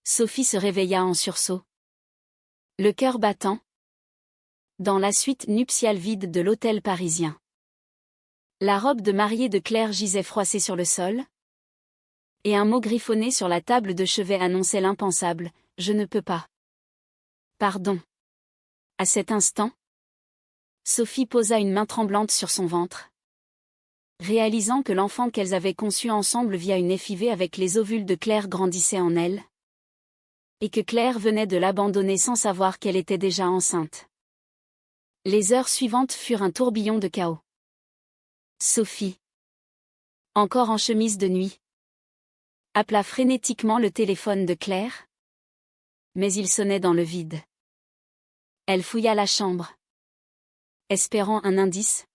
Sophie se réveilla en sursaut. Le cœur battant. Dans la suite nuptiale vide de l'hôtel parisien. La robe de mariée de Claire gisait froissée sur le sol. Et un mot griffonné sur la table de chevet annonçait l'impensable, « Je ne peux pas. » Pardon. À cet instant, Sophie posa une main tremblante sur son ventre. Réalisant que l'enfant qu'elles avaient conçu ensemble via une FIV avec les ovules de Claire grandissait en elle. Et que Claire venait de l'abandonner sans savoir qu'elle était déjà enceinte. Les heures suivantes furent un tourbillon de chaos. Sophie, encore en chemise de nuit, appela frénétiquement le téléphone de Claire. Mais il sonnait dans le vide. Elle fouilla la chambre, espérant un indice,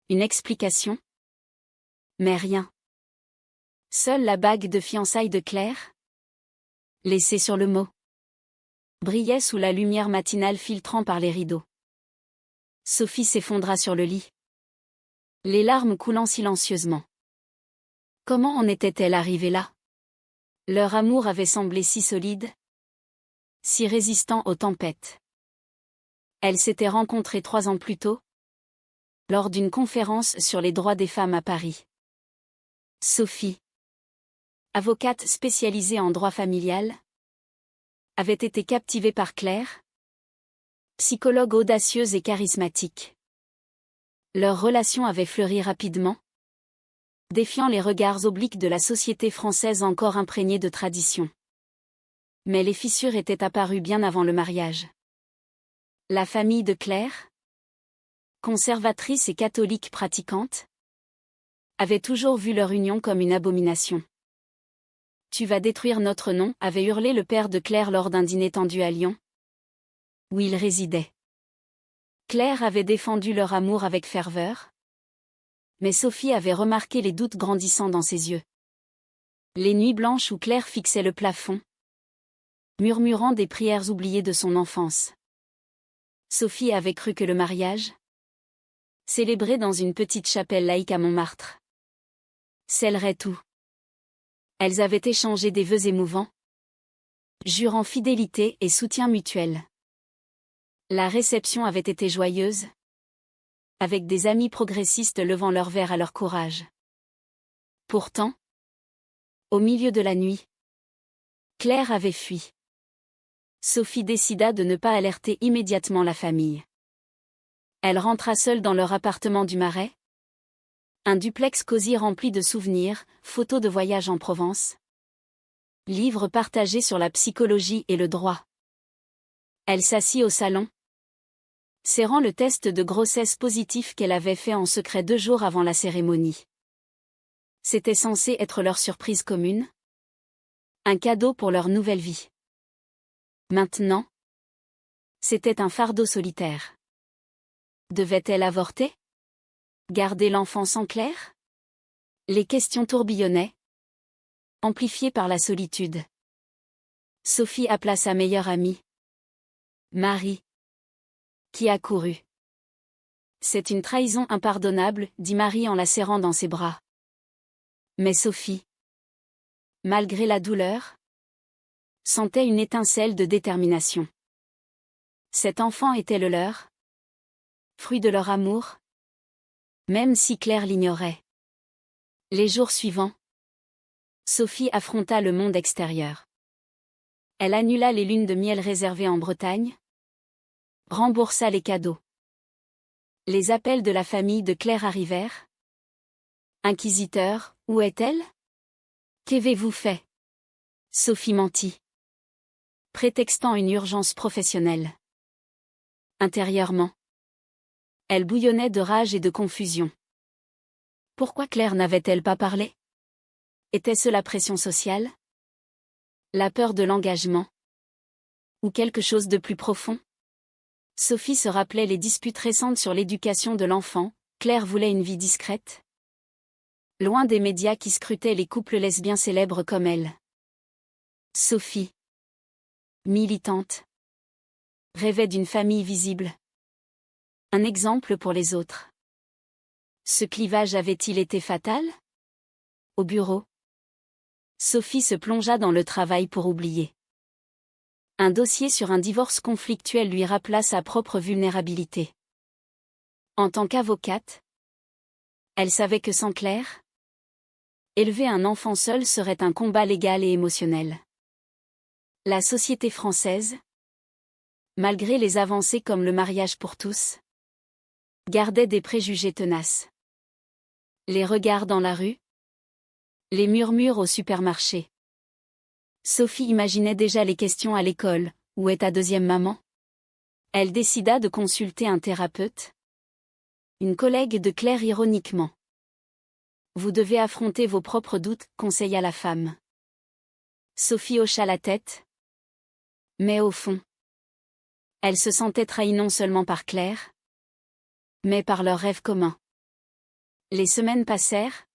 une explication. Mais rien. Seule la bague de fiançailles de Claire, laissée sur le mot, brillait sous la lumière matinale filtrant par les rideaux. Sophie s'effondra sur le lit, les larmes coulant silencieusement. Comment en était-elle arrivée là? Leur amour avait semblé si solide, si résistant aux tempêtes. Elles s'étaient rencontrées 3 ans plus tôt, lors d'une conférence sur les droits des femmes à Paris. Sophie, avocate spécialisée en droit familial, avait été captivée par Claire, psychologue audacieuse et charismatique. Leur relation avait fleuri rapidement, défiant les regards obliques de la société française encore imprégnée de traditions. Mais les fissures étaient apparues bien avant le mariage. La famille de Claire, conservatrice et catholique pratiquante, avait toujours vu leur union comme une abomination. « Tu vas détruire notre nom » avait hurlé le père de Claire lors d'un dîner tendu à Lyon, où il résidait. Claire avait défendu leur amour avec ferveur, mais Sophie avait remarqué les doutes grandissant dans ses yeux. Les nuits blanches où Claire fixait le plafond, murmurant des prières oubliées de son enfance. Sophie avait cru que le mariage, célébré dans une petite chapelle laïque à Montmartre, scellerait tout. Elles avaient échangé des vœux émouvants, jurant fidélité et soutien mutuel. La réception avait été joyeuse, avec des amis progressistes levant leur verre à leur courage. Pourtant, au milieu de la nuit, Claire avait fui. Sophie décida de ne pas alerter immédiatement la famille. Elle rentra seule dans leur appartement du Marais. Un duplex cosy rempli de souvenirs, photos de voyages en Provence. Livres partagés sur la psychologie et le droit. Elle s'assit au salon, serrant le test de grossesse positif qu'elle avait fait en secret 2 jours avant la cérémonie. C'était censé être leur surprise commune. Un cadeau pour leur nouvelle vie. Maintenant, c'était un fardeau solitaire. Devait-elle avorter? Garder l'enfant sans Claire? Les questions tourbillonnaient, amplifiées par la solitude. Sophie appela sa meilleure amie, Marie, qui accourut. C'est une trahison impardonnable, dit Marie en la serrant dans ses bras. Mais Sophie, malgré la douleur, sentait une étincelle de détermination. Cet enfant était le leur, fruit de leur amour, même si Claire l'ignorait. Les jours suivants, Sophie affronta le monde extérieur. Elle annula les lunes de miel réservées en Bretagne, remboursa les cadeaux. Les appels de la famille de Claire arrivèrent. Inquisiteur, où est-elle? Qu'avez-vous fait? Sophie mentit, prétextant une urgence professionnelle. Intérieurement, elle bouillonnait de rage et de confusion. Pourquoi Claire n'avait-elle pas parlé? Était-ce la pression sociale? La peur de l'engagement? Ou quelque chose de plus profond? Sophie se rappelait les disputes récentes sur l'éducation de l'enfant. Claire voulait une vie discrète, loin des médias qui scrutaient les couples lesbiens célèbres comme elle. Sophie, militante, rêvait d'une famille visible. Un exemple pour les autres. Ce clivage avait-il été fatal? Au bureau, Sophie se plongea dans le travail pour oublier. Un dossier sur un divorce conflictuel lui rappela sa propre vulnérabilité. En tant qu'avocate, elle savait que sans Claire, élever un enfant seul serait un combat légal et émotionnel. La société française, malgré les avancées comme le mariage pour tous, gardait des préjugés tenaces. Les regards dans la rue, les murmures au supermarché. Sophie imaginait déjà les questions à l'école. Où est ta deuxième maman? Elle décida de consulter un thérapeute. Une collègue de Claire ironiquement. Vous devez affronter vos propres doutes, conseilla la femme. Sophie hocha la tête. Mais au fond, elle se sentait trahie non seulement par Claire, mais par leur rêve commun. Les semaines passèrent,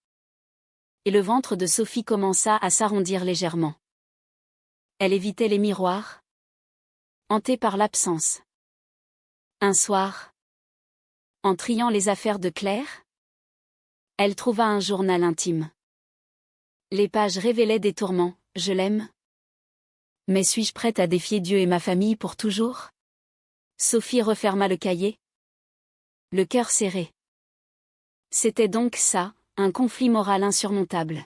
et le ventre de Sophie commença à s'arrondir légèrement. Elle évitait les miroirs, hantée par l'absence. Un soir, en triant les affaires de Claire, elle trouva un journal intime. Les pages révélaient des tourments. Je l'aime. Mais suis-je prête à défier Dieu et ma famille pour toujours? Sophie referma le cahier. Le cœur serré. C'était donc ça, un conflit moral insurmontable.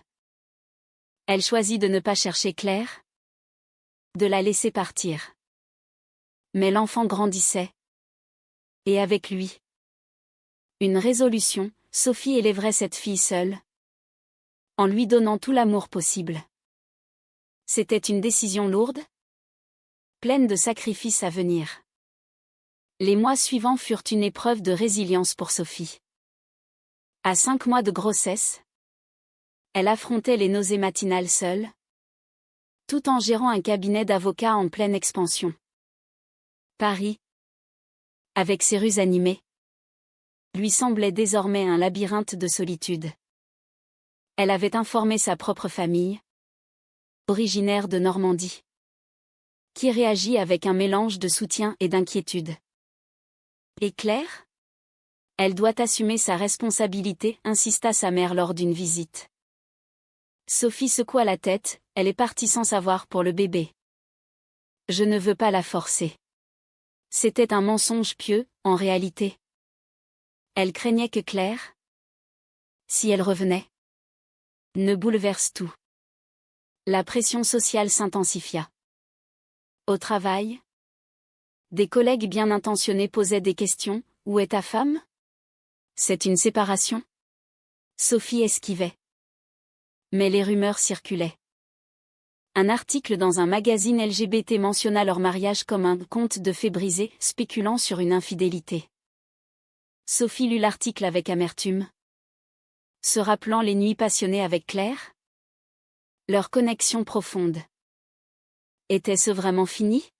Elle choisit de ne pas chercher Claire, de la laisser partir. Mais l'enfant grandissait. Et avec lui. Une résolution, Sophie élèverait cette fille seule, en lui donnant tout l'amour possible. C'était une décision lourde, pleine de sacrifices à venir. Les mois suivants furent une épreuve de résilience pour Sophie. À 5 mois de grossesse, elle affrontait les nausées matinales seule, tout en gérant un cabinet d'avocats en pleine expansion. Paris, avec ses rues animées, lui semblait désormais un labyrinthe de solitude. Elle avait informé sa propre famille, originaire de Normandie, qui réagit avec un mélange de soutien et d'inquiétude. Et Claire? Elle doit assumer sa responsabilité, insista sa mère lors d'une visite. Sophie secoua la tête, elle est partie sans savoir pour le bébé. Je ne veux pas la forcer. C'était un mensonge pieux, en réalité. Elle craignait que Claire, si elle revenait, ne bouleverse tout. La pression sociale s'intensifia. Au travail, des collègues bien intentionnés posaient des questions. Où est ta femme? C'est une séparation? Sophie esquivait. Mais les rumeurs circulaient. Un article dans un magazine LGBT mentionna leur mariage comme un conte de fées brisé, spéculant sur une infidélité. Sophie lut l'article avec amertume, se rappelant les nuits passionnées avec Claire. Leur connexion profonde. Était-ce vraiment fini?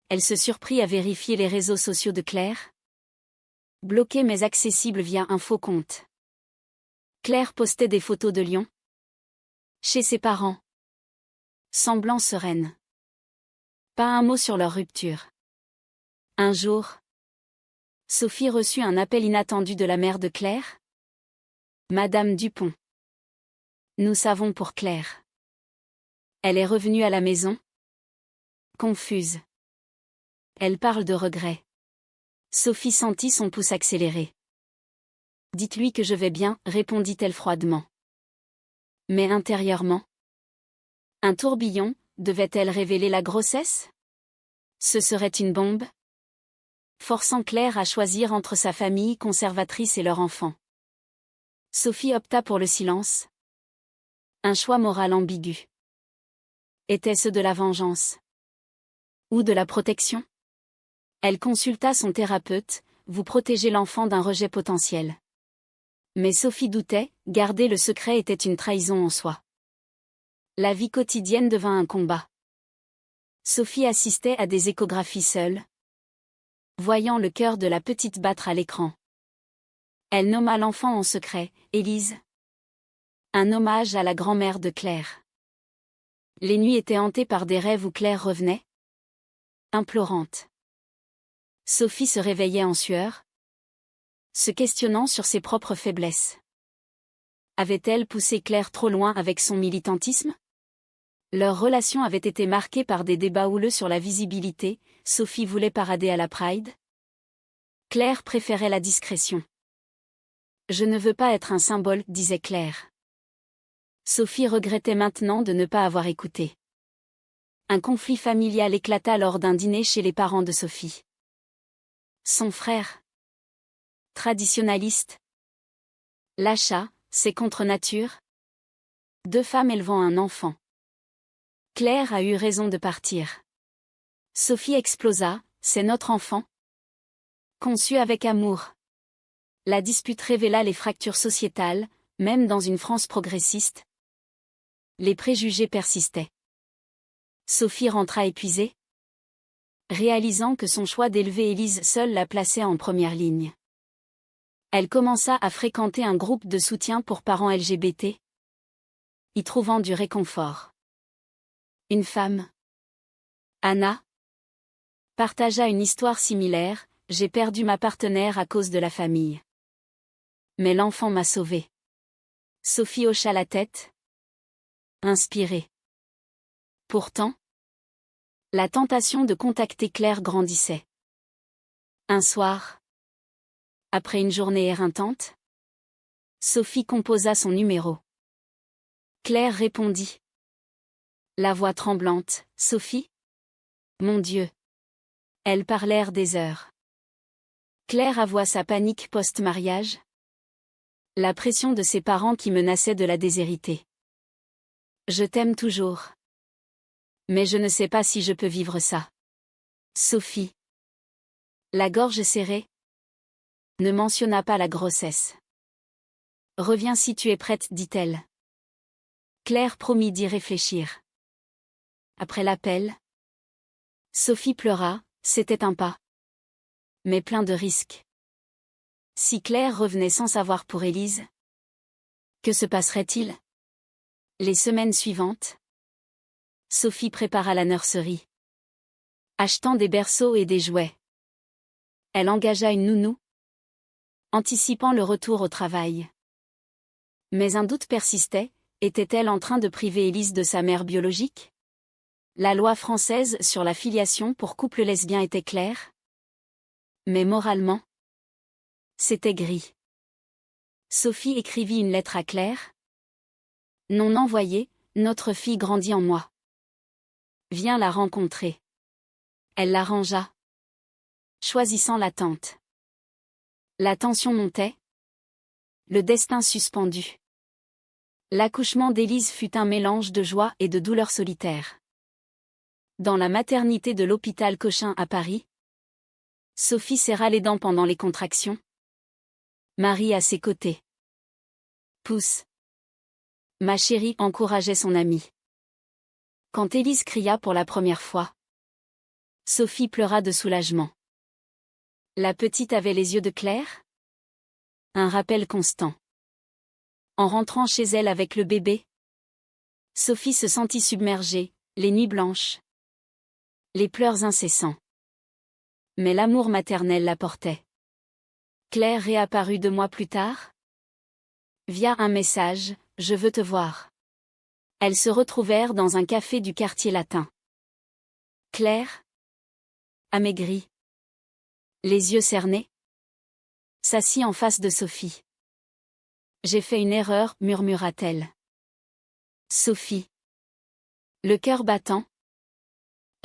Elle se surprit à vérifier les réseaux sociaux de Claire. Bloqués mais accessibles via un faux compte. Claire postait des photos de Lyon. Chez ses parents. Semblant sereine. Pas un mot sur leur rupture. Un jour, Sophie reçut un appel inattendu de la mère de Claire. Madame Dupont. Nous savons pour Claire. Elle est revenue à la maison. Confuse. Elle parle de regret. Sophie sentit son pouce accélérer. Dites-lui que je vais bien, répondit-elle froidement. Mais intérieurement, un tourbillon, devait-elle révéler la grossesse? Ce serait une bombe? Forçant Claire à choisir entre sa famille conservatrice et leur enfant. Sophie opta pour le silence. Un choix moral ambigu. Était-ce de la vengeance? Ou de la protection? Elle consulta son thérapeute, vous protégez l'enfant d'un rejet potentiel. Mais Sophie doutait, garder le secret était une trahison en soi. La vie quotidienne devint un combat. Sophie assistait à des échographies seule, voyant le cœur de la petite battre à l'écran. Elle nomma l'enfant en secret, Élise. Un hommage à la grand-mère de Claire. Les nuits étaient hantées par des rêves où Claire revenait, implorante. Sophie se réveillait en sueur, se questionnant sur ses propres faiblesses. Avait-elle poussé Claire trop loin avec son militantisme? Leur relation avait été marquée par des débats houleux sur la visibilité. Sophie voulait parader à la Pride. Claire préférait la discrétion. Je ne veux pas être un symbole, disait Claire. Sophie regrettait maintenant de ne pas avoir écouté. Un conflit familial éclata lors d'un dîner chez les parents de Sophie. Son frère, traditionnaliste. L'achat, c'est contre nature. 2 femmes élevant un enfant. Claire a eu raison de partir. Sophie explosa, c'est notre enfant. Conçu avec amour. La dispute révéla les fractures sociétales, même dans une France progressiste. Les préjugés persistaient. Sophie rentra épuisée, réalisant que son choix d'élever Élise seule la plaçait en première ligne. Elle commença à fréquenter un groupe de soutien pour parents LGBT, y trouvant du réconfort. Une femme, Anna, partagea une histoire similaire. J'ai perdu ma partenaire à cause de la famille. Mais l'enfant m'a sauvée. Sophie hocha la tête, inspirée. Pourtant, la tentation de contacter Claire grandissait. Un soir, après une journée éreintante, Sophie composa son numéro. Claire répondit. La voix tremblante, Sophie ? Mon Dieu ! Elles parlèrent des heures. Claire avoua sa panique post-mariage. La pression de ses parents qui menaçaient de la déshériter. Je t'aime toujours. Mais je ne sais pas si je peux vivre ça. Sophie, la gorge serrée, ne mentionna pas la grossesse. Reviens si tu es prête, dit-elle. Claire promit d'y réfléchir. Après l'appel, Sophie pleura, c'était un pas. Mais plein de risques. Si Claire revenait sans savoir pour Élise, que se passerait-il? Les semaines suivantes, Sophie prépara la nurserie. Achetant des berceaux et des jouets. Elle engagea une nounou, anticipant le retour au travail. Mais un doute persistait, était-elle en train de priver Élise de sa mère biologique? La loi française sur la filiation pour couple lesbien était claire. Mais moralement, c'était gris. Sophie écrivit une lettre à Claire. Non envoyée, notre fille grandit en moi. Viens la rencontrer. Elle l'arrangea, choisissant l'attente. La tension montait. Le destin suspendu. L'accouchement d'Élise fut un mélange de joie et de douleur solitaire. Dans la maternité de l'hôpital Cochin à Paris, Sophie serra les dents pendant les contractions. Marie à ses côtés. Pousse. Ma chérie encourageait son amie. Quand Élise cria pour la première fois, Sophie pleura de soulagement. La petite avait les yeux de Claire? Un rappel constant. En rentrant chez elle avec le bébé, Sophie se sentit submergée, les nuits blanches, les pleurs incessants. Mais l'amour maternel la portait. Claire réapparut 2 mois plus tard. Via un message, je veux te voir. Elles se retrouvèrent dans un café du quartier latin. Claire, amaigrie, les yeux cernés, s'assit en face de Sophie. J'ai fait une erreur, murmura-t-elle. Sophie, le cœur battant,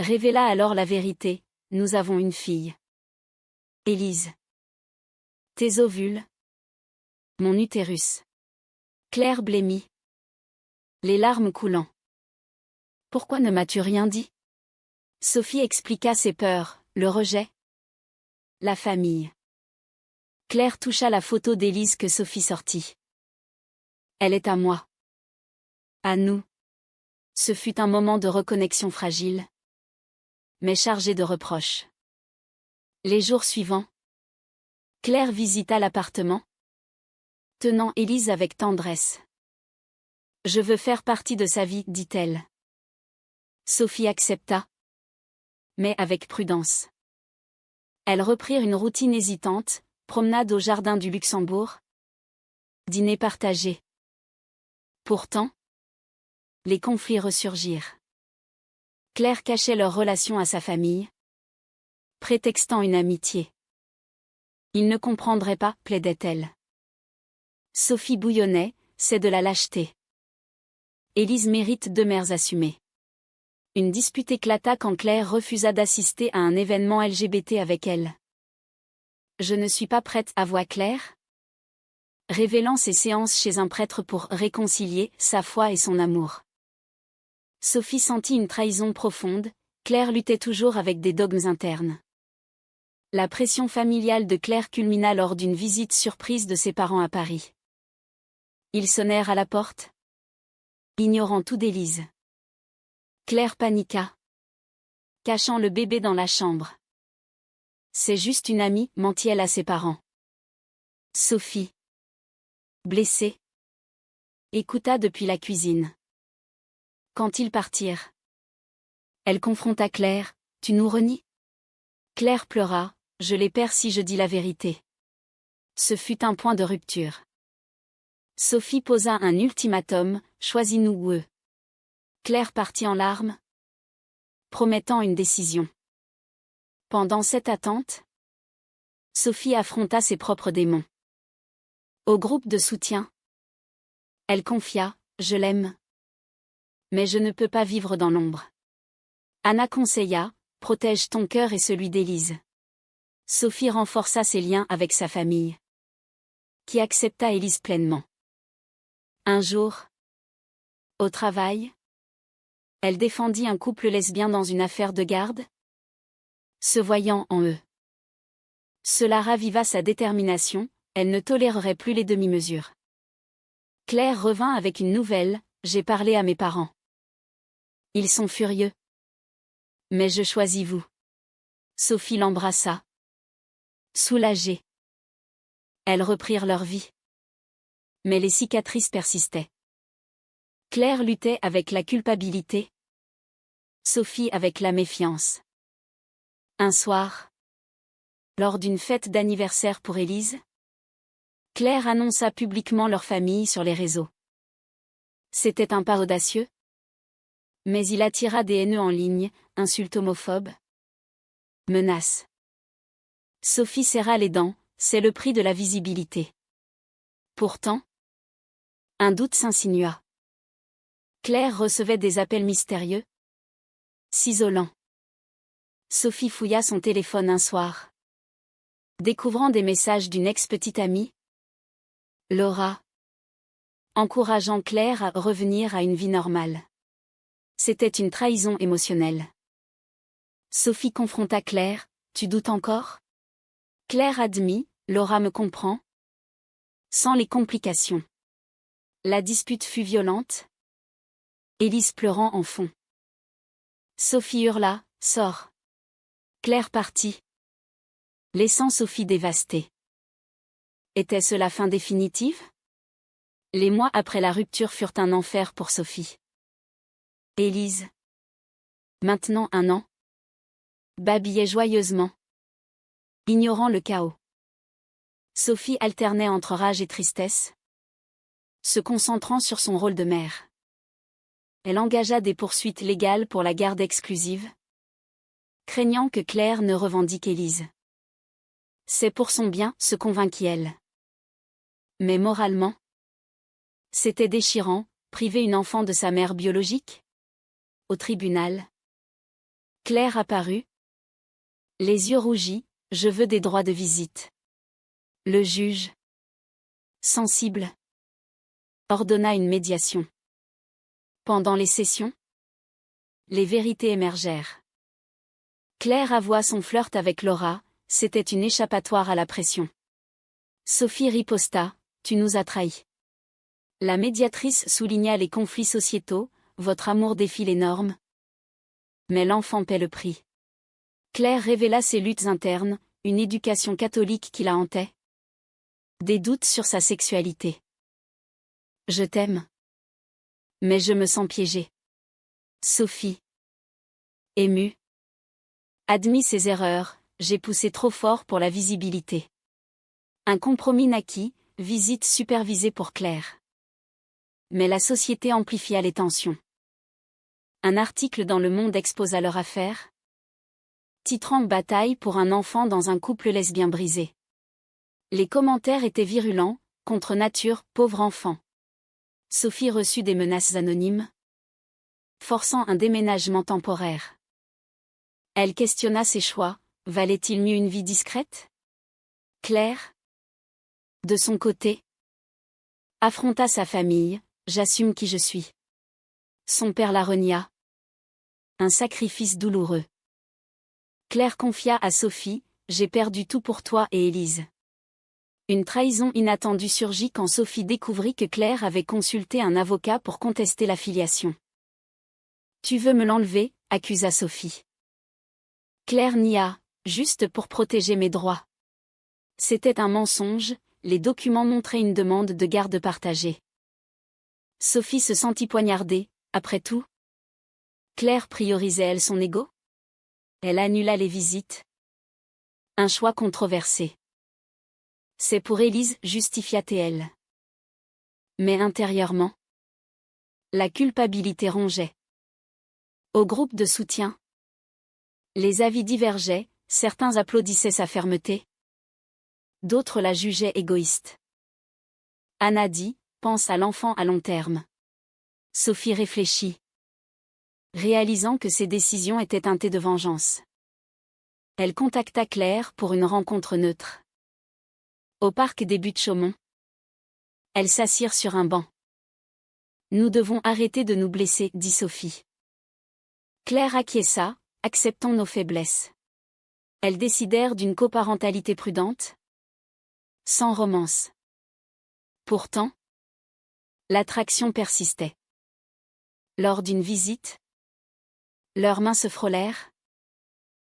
révéla alors la vérité, nous avons une fille. Élise. Tes ovules. Mon utérus. Claire blêmit. Les larmes coulant. Pourquoi ne m'as-tu rien dit? Sophie expliqua ses peurs, le rejet. La famille. Claire toucha la photo d'Élise que Sophie sortit. Elle est à moi. À nous. Ce fut un moment de reconnexion fragile, mais chargé de reproches. Les jours suivants, Claire visita l'appartement, tenant Élise avec tendresse. Je veux faire partie de sa vie, dit-elle. Sophie accepta, mais avec prudence. Elles reprirent une routine hésitante, promenade au jardin du Luxembourg, dîner partagé. Pourtant, Les conflits ressurgirent. Claire cachait leur relation à sa famille, prétextant une amitié. Il ne comprendrait pas, plaidait-elle. Sophie bouillonnait, c'est de la lâcheté. Élise mérite 2 mères assumées. Une dispute éclata quand Claire refusa d'assister à un événement LGBT avec elle. Je ne suis pas prête, avoua Claire, révélant ses séances chez un prêtre pour réconcilier sa foi et son amour. Sophie sentit une trahison profonde, Claire luttait toujours avec des dogmes internes. La pression familiale de Claire culmina lors d'une visite surprise de ses parents à Paris. Ils sonnèrent à la porte, ignorant tout d'Élise. Claire paniqua, cachant le bébé dans la chambre. C'est juste une amie, mentit-elle à ses parents. Sophie, blessée, écouta depuis la cuisine. Quand ils partirent, elle confronta Claire, tu nous renies? Claire pleura, je les perds si je dis la vérité. Ce fut un point de rupture. Sophie posa un ultimatum, choisis-nous ou eux. Claire partit en larmes, promettant une décision. Pendant cette attente, Sophie affronta ses propres démons. Au groupe de soutien, elle confia, je l'aime. Mais je ne peux pas vivre dans l'ombre. Anna conseilla, protège ton cœur et celui d'Élise. Sophie renforça ses liens avec sa famille, qui accepta Élise pleinement. Un jour, au travail, elle défendit un couple lesbien dans une affaire de garde, se voyant en eux. Cela raviva sa détermination, elle ne tolérerait plus les demi-mesures. Claire revint avec une nouvelle, j'ai parlé à mes parents. Ils sont furieux. Mais je choisis vous. Sophie l'embrassa. Soulagée. Elles reprirent leur vie. Mais les cicatrices persistaient. Claire luttait avec la culpabilité. Sophie avec la méfiance. Un soir, lors d'une fête d'anniversaire pour Élise, Claire annonça publiquement leur famille sur les réseaux. C'était un pas audacieux. Mais il attira des haineux en ligne, insultes homophobes, menaces. Sophie serra les dents, c'est le prix de la visibilité. Pourtant, un doute s'insinua. Claire recevait des appels mystérieux, s'isolant. Sophie fouilla son téléphone un soir, découvrant des messages d'une ex-petite amie, Laura, encourageant Claire à revenir à une vie normale. C'était une trahison émotionnelle. Sophie confronta Claire, tu doutes encore? Claire admit, Laura me comprend. Sans les complications. La dispute fut violente. Élise pleurant en fond. Sophie hurla, sors. Claire partit, laissant Sophie dévastée. Était-ce la fin définitive? Les mois après la rupture furent un enfer pour Sophie. Élise, maintenant 1 an, babillait joyeusement, ignorant le chaos. Sophie alternait entre rage et tristesse, se concentrant sur son rôle de mère. Elle engagea des poursuites légales pour la garde exclusive, craignant que Claire ne revendique Élise. C'est pour son bien, se convainquit-elle. Mais moralement, c'était déchirant, priver une enfant de sa mère biologique. Au tribunal, Claire apparut, les yeux rougis, je veux des droits de visite. Le juge, sensible, ordonna une médiation. Pendant les sessions, les vérités émergèrent. Claire avoua son flirt avec Laura, c'était une échappatoire à la pression. Sophie riposta, tu nous as trahis. La médiatrice souligna les conflits sociétaux, votre amour défie les normes. Mais l'enfant paie le prix. Claire révéla ses luttes internes, une éducation catholique qui la hantait. Des doutes sur sa sexualité. Je t'aime. Mais je me sens piégée. Sophie, émue, admit ses erreurs, j'ai poussé trop fort pour la visibilité. Un compromis naquit, visite supervisée pour Claire. Mais la société amplifia les tensions. Un article dans Le Monde exposa leur affaire, titrant Bataille pour un enfant dans un couple lesbien brisé. Les commentaires étaient virulents, contre nature, pauvre enfant. Sophie reçut des menaces anonymes, forçant un déménagement temporaire. Elle questionna ses choix, valait-il mieux une vie discrète? Claire, de son côté, affronta sa famille, j'assume qui je suis. Son père la renia. Un sacrifice douloureux. Claire confia à Sophie, j'ai perdu tout pour toi et Élise. Une trahison inattendue surgit quand Sophie découvrit que Claire avait consulté un avocat pour contester la filiation. Tu veux me l'enlever, accusa Sophie. Claire nia, juste pour protéger mes droits. C'était un mensonge, les documents montraient une demande de garde partagée. Sophie se sentit poignardée, après tout. Claire priorisait-elle son ego? Elle annula les visites. Un choix controversé. C'est pour Élise, justifia-t-elle. Mais intérieurement, la culpabilité rongeait. Au groupe de soutien, les avis divergeaient, certains applaudissaient sa fermeté. D'autres la jugeaient égoïste. Anna dit, pense à l'enfant à long terme. Sophie réfléchit, réalisant que ses décisions étaient teintées de vengeance. Elle contacta Claire pour une rencontre neutre. Au parc des Buttes-Chaumont. Elles s'assirent sur un banc. Nous devons arrêter de nous blesser, dit Sophie. Claire acquiesça, acceptons nos faiblesses. Elles décidèrent d'une coparentalité prudente, sans romance. Pourtant, l'attraction persistait. Lors d'une visite, leurs mains se frôlèrent,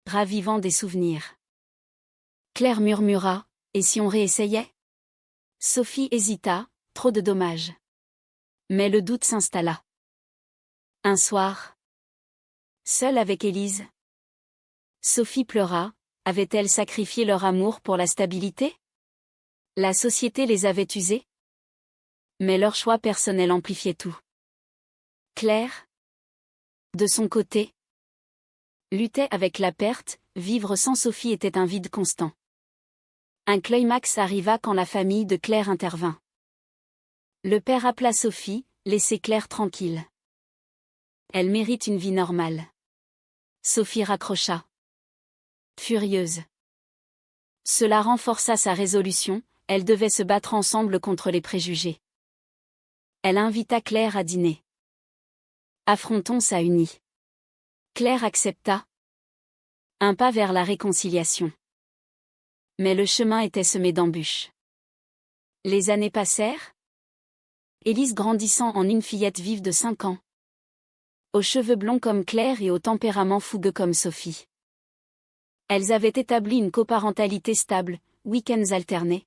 ravivant des souvenirs. Claire murmura, et si on réessayait? Sophie hésita, trop de dommages. Mais le doute s'installa. Un soir, seule avec Élise, Sophie pleura, avait-elle sacrifié leur amour pour la stabilité? La société les avait usés? Mais leur choix personnel amplifiait tout. Claire, de son côté, luttait avec la perte, vivre sans Sophie était un vide constant. Un climax arriva quand la famille de Claire intervint. Le père appela Sophie, laissez Claire tranquille. Elle mérite une vie normale. Sophie raccrocha. Furieuse. Cela renforça sa résolution, elle devait se battre ensemble contre les préjugés. Elle invita Claire à dîner. Affrontons ça unis. Claire accepta. Un pas vers la réconciliation. Mais le chemin était semé d'embûches. Les années passèrent. Élise grandissant en une fillette vive de 5 ans. Aux cheveux blonds comme Claire et au tempérament fougueux comme Sophie. Elles avaient établi une coparentalité stable, week-ends alternés.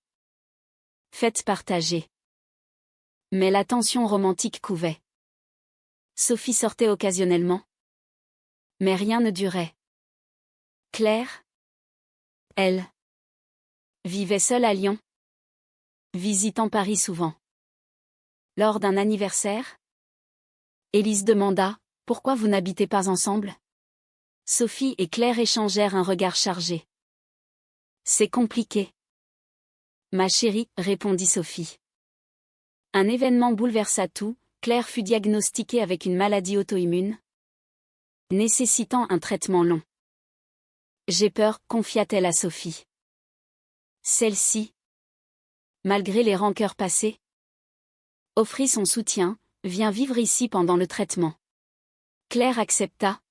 Fêtes partagées. Mais la tension romantique couvait. Sophie sortait occasionnellement. Mais rien ne durait. Claire, elle, vivait seule à Lyon, visitant Paris souvent. Lors d'un anniversaire, Élise demanda, « Pourquoi vous n'habitez pas ensemble ?» Sophie et Claire échangèrent un regard chargé. « C'est compliqué. » « Ma chérie, » répondit Sophie. Un événement bouleversa tout, Claire fut diagnostiquée avec une maladie auto-immune, nécessitant un traitement long. « J'ai peur », confia-t-elle à Sophie. Celle-ci, malgré les rancœurs passées, offrit son soutien, « Viens vivre ici pendant le traitement. » Claire accepta,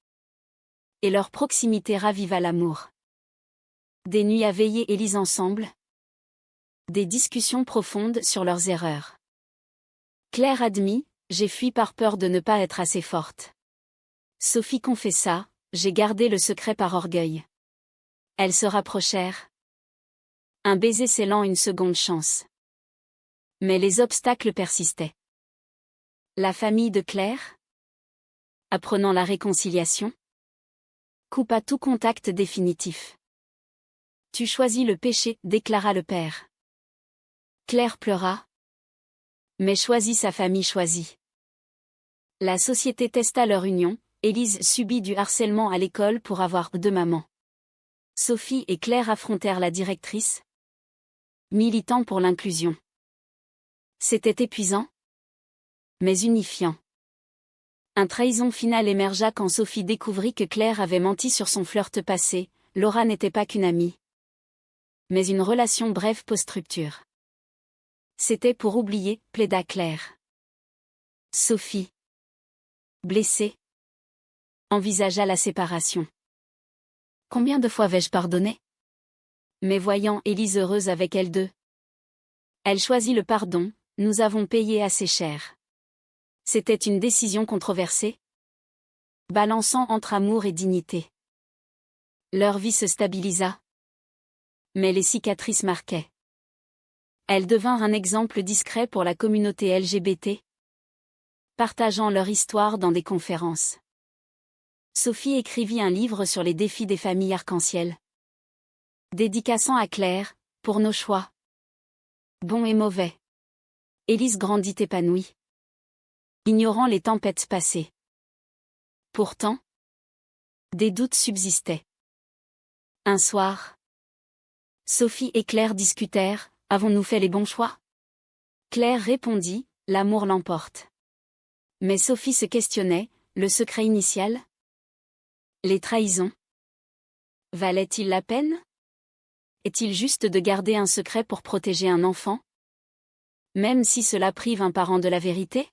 et leur proximité raviva l'amour. Des nuits à veiller Élise ensemble, des discussions profondes sur leurs erreurs. Claire admit, « J'ai fui par peur de ne pas être assez forte. » Sophie confessa, « J'ai gardé le secret par orgueil. » Elles se rapprochèrent. Un baiser scellant une seconde chance. Mais les obstacles persistaient. La famille de Claire, apprenant la réconciliation, coupa tout contact définitif. « Tu choisis le péché », déclara le père. Claire pleura. Mais choisit sa famille choisie. La société testa leur union, Élise subit du harcèlement à l'école pour avoir deux mamans. Sophie et Claire affrontèrent la directrice, militant pour l'inclusion. C'était épuisant, mais unifiant. Un trahison final émergea quand Sophie découvrit que Claire avait menti sur son flirt passé. Laura n'était pas qu'une amie, mais une relation brève post-rupture. C'était pour oublier, plaida Claire. Sophie, blessée, envisagea la séparation. Combien de fois vais-je pardonner? Mais voyant Élise heureuse avec elle deux, elle choisit le pardon. Nous avons payé assez cher. C'était une décision controversée, balançant entre amour et dignité. Leur vie se stabilisa, mais les cicatrices marquaient. Elles devinrent un exemple discret pour la communauté LGBT, partageant leur histoire dans des conférences. Sophie écrivit un livre sur les défis des familles arc-en-ciel, dédicaçant à Claire, pour nos choix, bons et mauvais. Élise grandit épanouie, ignorant les tempêtes passées. Pourtant, des doutes subsistaient. Un soir, Sophie et Claire discutèrent. Avons-nous fait les bons choix? Claire répondit, l'amour l'emporte. Mais Sophie se questionnait, le secret initial? Les trahisons? Valait-il la peine? Est-il juste de garder un secret pour protéger un enfant? Même si cela prive un parent de la vérité?